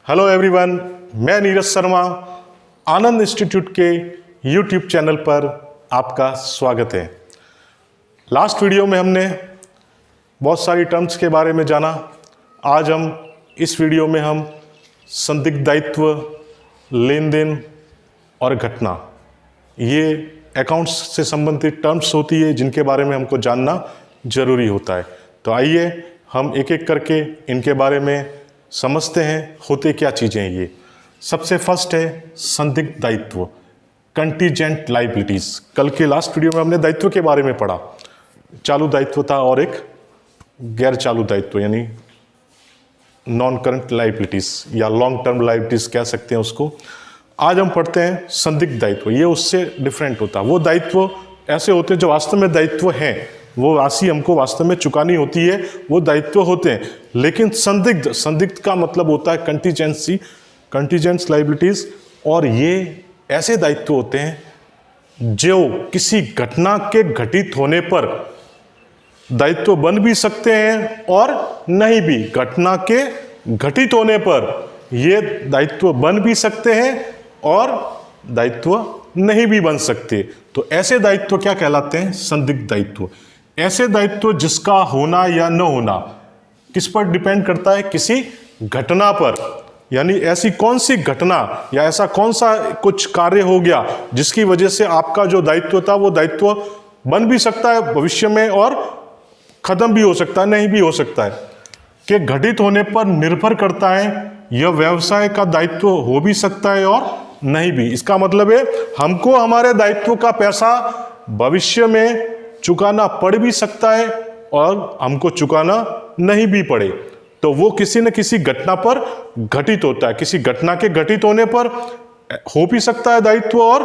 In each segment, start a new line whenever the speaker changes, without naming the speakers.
Hello everyone, मैं नीरज शर्मा आनंद institute के YouTube channel पर आपका स्वागत है। लास्ट वीडियो में हमने बहुत सारी टर्म्स के बारे में जाना। आज हम इस वीडियो में हम संदिग्ध दायित्व, लेन देन और घटना, ये अकाउंट्स से संबंधित टर्म्स होती है जिनके बारे में हमको जानना जरूरी होता है। तो आइए हम एक एक करके इनके बारे में समझते हैं होते क्या चीज़ें हैं ये। सबसे फर्स्ट है संदिग्ध दायित्व, कंटीजेंट लाइबिलिटीज। कल के लास्ट वीडियो में हमने दायित्व के बारे में पढ़ा। चालू दायित्व था और एक गैर चालू दायित्व यानी नॉन करंट लाइबिलिटीज या लॉन्ग टर्म लाइबिलिटीज कह सकते हैं उसको। आज हम पढ़ते हैं संदिग्ध दायित्व। ये उससे डिफरेंट होता है। वो दायित्व ऐसे होते हैं जो वास्तव में दायित्व हैं, वो राशि हमको वास्तव में चुकानी होती है, वो दायित्व होते हैं। लेकिन संदिग्ध का मतलब होता है कंटीजेंसी, कंटीजेंट्स लाइबिलिटीज। और ये ऐसे दायित्व होते हैं जो किसी घटना के घटित होने पर दायित्व बन भी सकते हैं और नहीं भी। घटना के घटित होने पर ये दायित्व बन भी सकते हैं और दायित्व नहीं भी बन सकते। तो ऐसे दायित्व क्या कहलाते हैं? संदिग्ध दायित्व। ऐसे दायित्व जिसका होना या न होना किस पर डिपेंड करता है? किसी घटना पर। यानी ऐसी कौन सी घटना या ऐसा कौन सा कुछ कार्य हो गया जिसकी वजह से आपका जो दायित्व था वो दायित्व बन भी सकता है भविष्य में और खत्म भी हो सकता है, नहीं भी हो सकता है। कि घटित होने पर निर्भर करता है, यह व्यवसाय का दायित्व हो भी सकता है और नहीं भी। इसका मतलब है हमको हमारे दायित्व का पैसा भविष्य में चुकाना पड़ भी सकता है और हमको चुकाना नहीं भी पड़े। तो वो किसी न किसी घटना पर घटित होता है। किसी घटना के घटित होने पर हो भी सकता है दायित्व और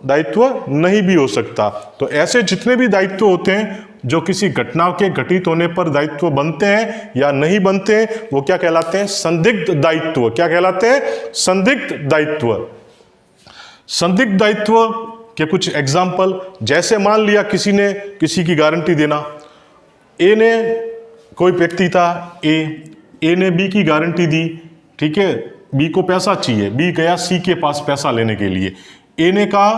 दायित्व नहीं भी हो सकता। तो ऐसे जितने भी दायित्व होते हैं जो किसी घटना के घटित होने पर दायित्व बनते हैं या नहीं बनते हैं, वो क्या कहलाते हैं? संदिग्ध दायित्व। क्या कहलाते हैं? संदिग्ध दायित्व। संदिग्ध दायित्व के कुछ एग्जाम्पल, जैसे मान लिया किसी ने किसी की गारंटी देना। ए ने, कोई व्यक्ति था ए ने बी की गारंटी दी, ठीक है। बी को पैसा चाहिए, बी गया सी के पास पैसा लेने के लिए। ए ने कहा,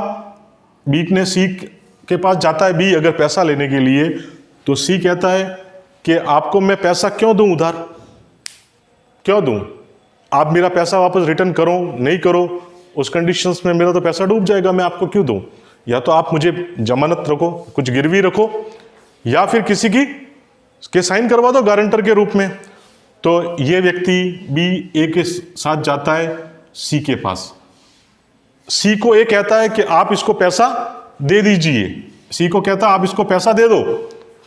बी ने सी के पास जाता है बी अगर पैसा लेने के लिए, तो सी कहता है कि आपको मैं पैसा क्यों दूं उधार, क्यों दूं? आप मेरा पैसा वापस रिटर्न करो नहीं करो, उस कंडीशंस में मेरा तो पैसा डूब जाएगा, मैं आपको क्यों दूं? या तो आप मुझे जमानत रखो, कुछ गिरवी रखो, या फिर किसी की के साइन करवा दो गारंटर के रूप में। तो ये व्यक्ति बी ए के साथ जाता है सी के पास। सी को ए कहता है कि आप इसको पैसा दे दीजिए। सी को कहता है आप इसको पैसा दे दो,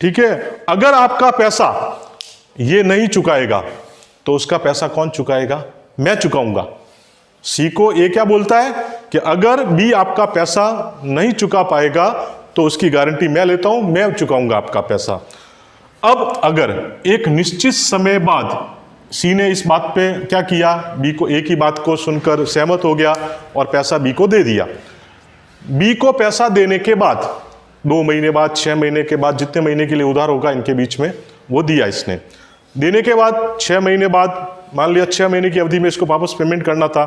ठीक है। अगर आपका पैसा ये नहीं चुकाएगा तो उसका पैसा कौन चुकाएगा? मैं चुकाऊंगा। सी को ए क्या बोलता है कि अगर बी आपका पैसा नहीं चुका पाएगा तो उसकी गारंटी मैं लेता हूं, मैं चुकाऊंगा आपका पैसा। अब अगर एक निश्चित समय बाद सी ने इस बात पे क्या किया, बी को ए की बात को सुनकर सहमत हो गया और पैसा बी को दे दिया। बी को पैसा देने के बाद 2 महीने बाद, 6 महीने के बाद, जितने महीने के लिए उधार होगा इनके बीच में, वो दिया इसने। देने के बाद 6 महीने बाद, मान लिया 6 महीने की अवधि में इसको वापस पेमेंट करना था।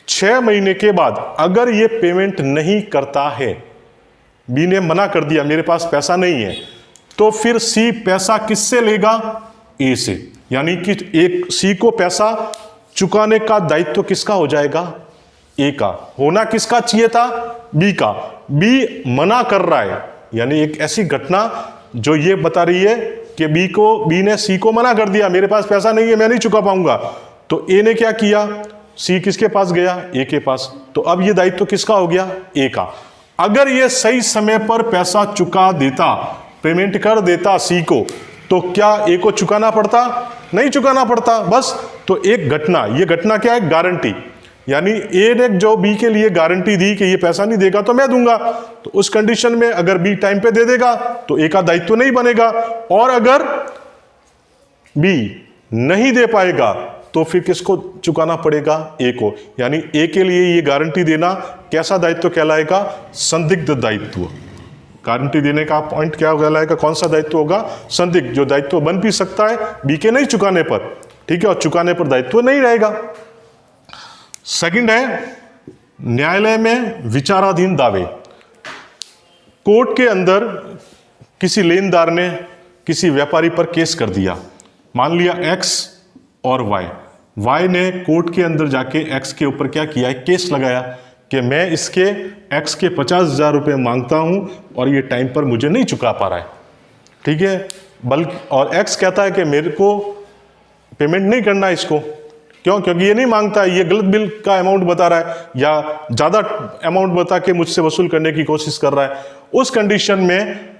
6 महीने के बाद अगर ये पेमेंट नहीं करता है, बी ने मना कर दिया मेरे पास पैसा नहीं है, तो फिर सी पैसा किससे लेगा? ए से। यानी कि एक सी को पैसा चुकाने का दायित्व किसका हो जाएगा? ए का। होना किसका चाहिए था? बी का। बी मना कर रहा है, यानी एक ऐसी घटना जो ये बता रही है कि बी ने सी को मना कर दिया, मेरे पास पैसा नहीं है, मैं नहीं चुका पाऊंगा। तो ए ने क्या किया? सी किसके पास गया? ए के पास। तो अब ये दायित्व किसका हो गया? ए का। अगर ये सही समय पर पैसा चुका देता, पेमेंट कर देता सी को, तो क्या ए को चुकाना पड़ता? नहीं चुकाना पड़ता बस। तो एक घटना, ये घटना क्या है? गारंटी। यानी ए ने जो बी के लिए गारंटी दी कि ये पैसा नहीं देगा तो मैं दूंगा, तो उस कंडीशन में अगर बी टाइम पे दे देगा तो ए का दायित्व नहीं बनेगा। और अगर बी नहीं दे पाएगा तो फिर किसको चुकाना पड़ेगा? ए को। यानी ए के लिए ये गारंटी देना कैसा दायित्व कहलाएगा? संदिग्ध दायित्व। गारंटी देने का पॉइंट क्या कहलाएगा? कौन सा दायित्व होगा? संदिग्ध। जो दायित्व बन भी सकता है बी के नहीं चुकाने पर, ठीक है, और चुकाने पर दायित्व नहीं रहेगा। सेकंड है न्यायालय में विचाराधीन दावे। कोर्ट के अंदर किसी लेनदार ने किसी व्यापारी पर केस कर दिया, मान लिया एक्स और वाई ने कोर्ट के अंदर जाके एक्स के ऊपर क्या किया है, केस लगाया कि मैं इसके एक्स के 50,000 रुपये मांगता हूं और ये टाइम पर मुझे नहीं चुका पा रहा है, ठीक है। बल्कि और एक्स कहता है कि मेरे को पेमेंट नहीं करना इसको, क्यों? क्योंकि ये नहीं मांगता, ये गलत बिल का अमाउंट बता रहा है या ज्यादा अमाउंट बता के मुझसे वसूल करने की कोशिश कर रहा है। उस कंडीशन में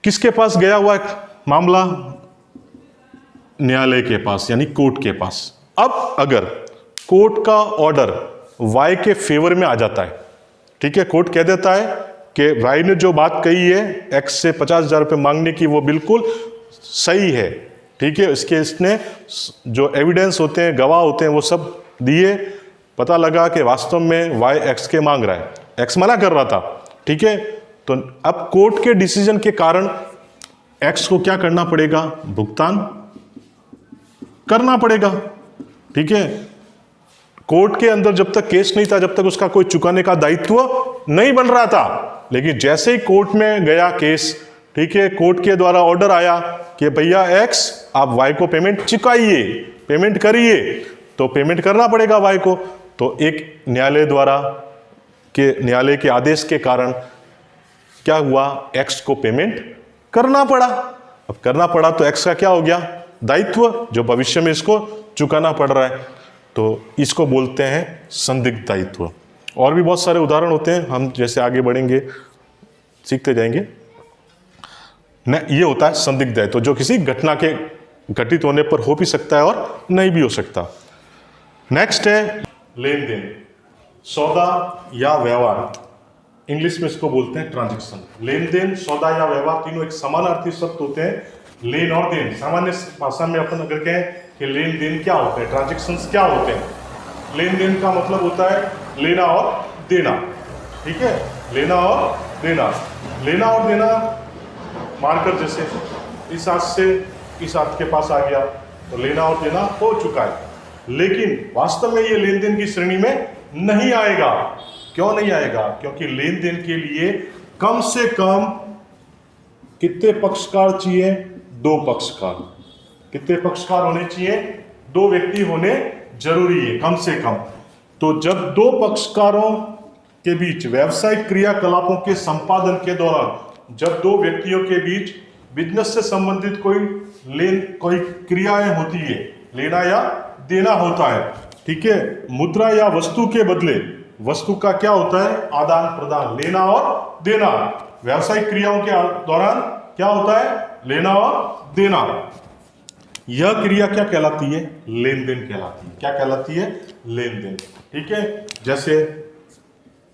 किसके पास गया हुआ है मामला? न्यायालय के पास, यानी कोर्ट के पास। अब अगर कोर्ट का ऑर्डर वाई के फेवर में आ जाता है, ठीक है, कोर्ट कह देता है कि वाई ने जो बात कही है एक्स से 50,000 रुपये मांगने की, वो बिल्कुल सही है, ठीक है, इसने जो एविडेंस होते हैं, गवाह होते हैं, वो सब दिए, पता लगा कि वास्तव में वाई एक्स के मांग रहा है, एक्स मना कर रहा था, ठीक है। तो अब कोर्ट के डिसीजन के कारण एक्स को क्या करना पड़ेगा? भुगतान करना पड़ेगा, ठीक है। कोर्ट के अंदर जब तक केस नहीं था, जब तक उसका कोई चुकाने का दायित्व नहीं बन रहा था, लेकिन जैसे ही कोर्ट में गया केस, ठीक है, कोर्ट के द्वारा ऑर्डर आया कि भैया एक्स आप वाई को पेमेंट चुकाइए, पेमेंट करिए, तो पेमेंट करना पड़ेगा वाई को। तो एक न्यायालय के आदेश के कारण क्या हुआ? एक्स को पेमेंट करना पड़ा। अब करना पड़ा तो एक्स का क्या हो गया? दायित्व, जो भविष्य में इसको चुकाना पड़ रहा है, तो इसको बोलते हैं संदिग्ध दायित्व। और भी बहुत सारे उदाहरण होते हैं, हम जैसे आगे बढ़ेंगे सीखते जाएंगे। ये होता है संदिग्ध दायित्व, जो किसी घटना के घटित होने पर हो भी सकता है और नहीं भी हो सकता। नेक्स्ट है लेन देन, सौदा या व्यवहार, इंग्लिश में इसको बोलते हैं ट्रांजैक्शन। लेन देन, सौदा या व्यवहार, तीनों एक समानार्थी शब्द होते हैं। लेन और देन, सामान्य भाषा में अपन अगर कहें कि लेन देन क्या होते हैं, ट्रांजैक्शंस क्या होते हैं, लेन देन का मतलब होता है लेना और देना, ठीक है, लेना और देना। लेना और देना मानकर जैसे इस हाथ से इस हाथ के पास आ गया तो लेना और देना हो चुका है, लेकिन वास्तव में ये लेन देन की श्रेणी में नहीं आएगा। क्यों नहीं आएगा? क्योंकि लेन देन के लिए कम से कम कितने पक्षकार चाहिए? 2 पक्षकार। कितने पक्षकार होने चाहिए? 2 व्यक्ति होने जरूरी है कम से कम। तो जब 2 पक्षकारों के बीच व्यावसायिक क्रियाकलापों के संपादन के दौरान, जब 2 व्यक्तियों के बीच बिजनेस से संबंधित कोई क्रियाएं होती है, लेना या देना होता है, ठीक है, मुद्रा या वस्तु के बदले वस्तु का क्या होता है? आदान प्रदान, लेना और देना। व्यावसायिक क्रियाओं के दौरान क्या होता है? लेना और देना। यह क्रिया क्या कहलाती है? लेन देन कहलाती है। क्या कहलाती है? लेन देन, ठीक है। जैसे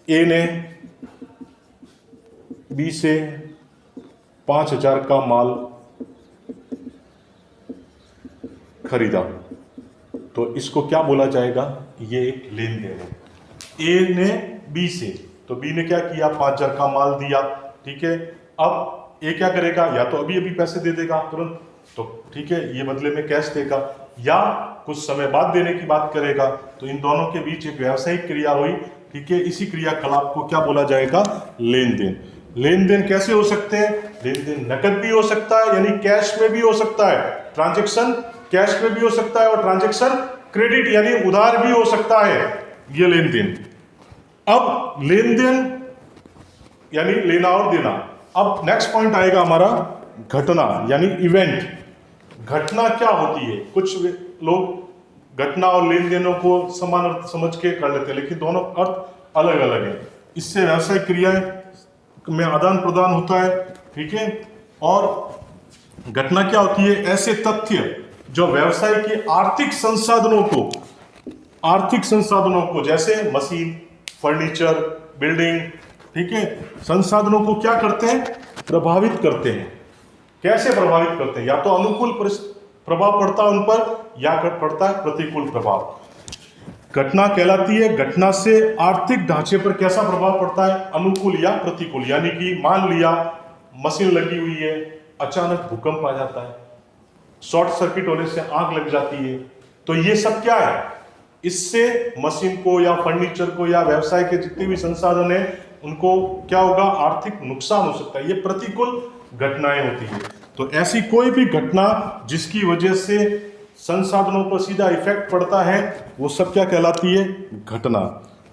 ए ने बी से 5,000 का माल खरीदा, तो इसको क्या बोला जाएगा? ये एक लेन देन है। ए ने बी से, तो बी ने क्या किया? 5,000 का माल दिया, ठीक है। अब ए क्या करेगा? या तो अभी पैसे दे देगा तुरंत, तो ठीक है, ये बदले में कैश देगा, या कुछ समय बाद देने की बात करेगा। तो इन दोनों के बीच एक व्यावसायिक क्रिया हुई, ठीक है। इसी क्रियाकलाप को क्या बोला जाएगा? लेन देन। लेन देन कैसे हो सकते हैं? लेन देन नकद भी हो सकता है, यानी कैश में भी हो सकता है। ट्रांजैक्शन कैश में भी हो सकता है और ट्रांजैक्शन क्रेडिट यानी उधार भी हो सकता है, ये लेन देन। अब लेन देन यानी लेना और देना। अब नेक्स्ट पॉइंट आएगा हमारा घटना यानी इवेंट। घटना क्या होती है? कुछ लोग घटना और लेन देनों को समान अर्थ समझ के कर लेते हैं, लेकिन दोनों अर्थ अलग अलग है। इससे व्यावसायिक क्रियाएं में आदान प्रदान होता है, ठीक है। और घटना क्या होती है? ऐसे तथ्य जो व्यवसाय के आर्थिक संसाधनों को जैसे मशीन, फर्नीचर, बिल्डिंग, ठीक है, संसाधनों को क्या करते हैं? प्रभावित करते हैं। कैसे प्रभावित करते हैं? या तो अनुकूल प्रभाव पड़ता है उन पर, या पड़ता है प्रतिकूल प्रभाव। घटना कहलाती है, घटना से आर्थिक ढांचे पर कैसा प्रभाव पड़ता है? अनुकूल या प्रतिकूल। यानी कि मान लिया मशीन लगी हुई है, अचानक भूकंप आ जाता है, शॉर्ट सर्किट होने से आग लग जाती है, तो ये सब क्या है? इससे मशीन को या फर्नीचर को या व्यवसाय के जितने भी संसाधन है उनको क्या होगा, आर्थिक नुकसान हो सकता है। ये प्रतिकूल घटनाएं होती है। तो ऐसी कोई भी घटना जिसकी वजह से संसाधनों पर सीधा इफेक्ट पड़ता है वो सब क्या कहलाती है, घटना।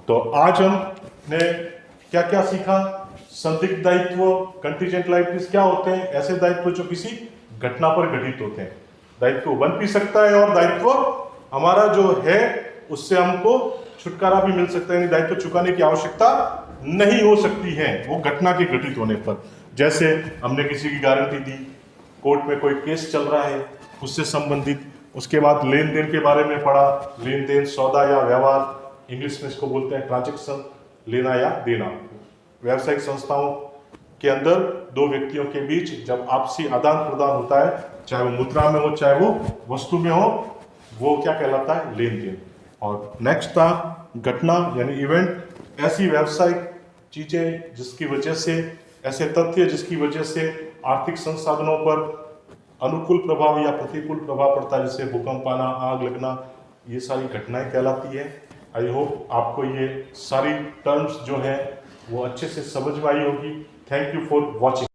तो आज हमने क्या क्या सीखा, संदिग्ध दायित्व, कंटीजेंट लायबिलिटीज क्या होते हैं, ऐसे दायित्व जो किसी घटना पर घटित होते हैं। दायित्व बन भी सकता है और दायित्व हमारा जो है उससे हमको छुटकारा भी मिल सकता है, यानी दायित्व चुकाने की आवश्यकता नहीं हो सकती है वो घटना के घटित होने पर। जैसे हमने किसी की गारंटी दी, कोर्ट में कोई केस चल रहा है उससे संबंधित, उसके बाद लेन देन के बारे में पढ़ा, लेन देन, सौदा या व्यवहार, इंग्लिश में इसको बोलते हैं ट्रांजैक्शन, लेना या देना। व्यावसायिक संस्थाओं के अंदर दो व्यक्तियों के बीच जब आपसी आदान प्रदान होता है, चाहे वो मुद्रा में हो चाहे वो वस्तु में हो, वो क्या कहलाता है, लेन देन। और नेक्स्ट था घटना यानी इवेंट, ऐसी व्यावसायिक चीजें जिसकी वजह से, ऐसे तथ्य जिसकी वजह से आर्थिक संसाधनों पर अनुकूल प्रभाव या प्रतिकूल प्रभाव पड़ता है, जैसे भूकंप आना, आग लगना, ये सारी घटनाएं कहलाती है। आई होप आपको ये सारी टर्म्स जो है वो अच्छे से समझ में आई होगी। Thank you for watching.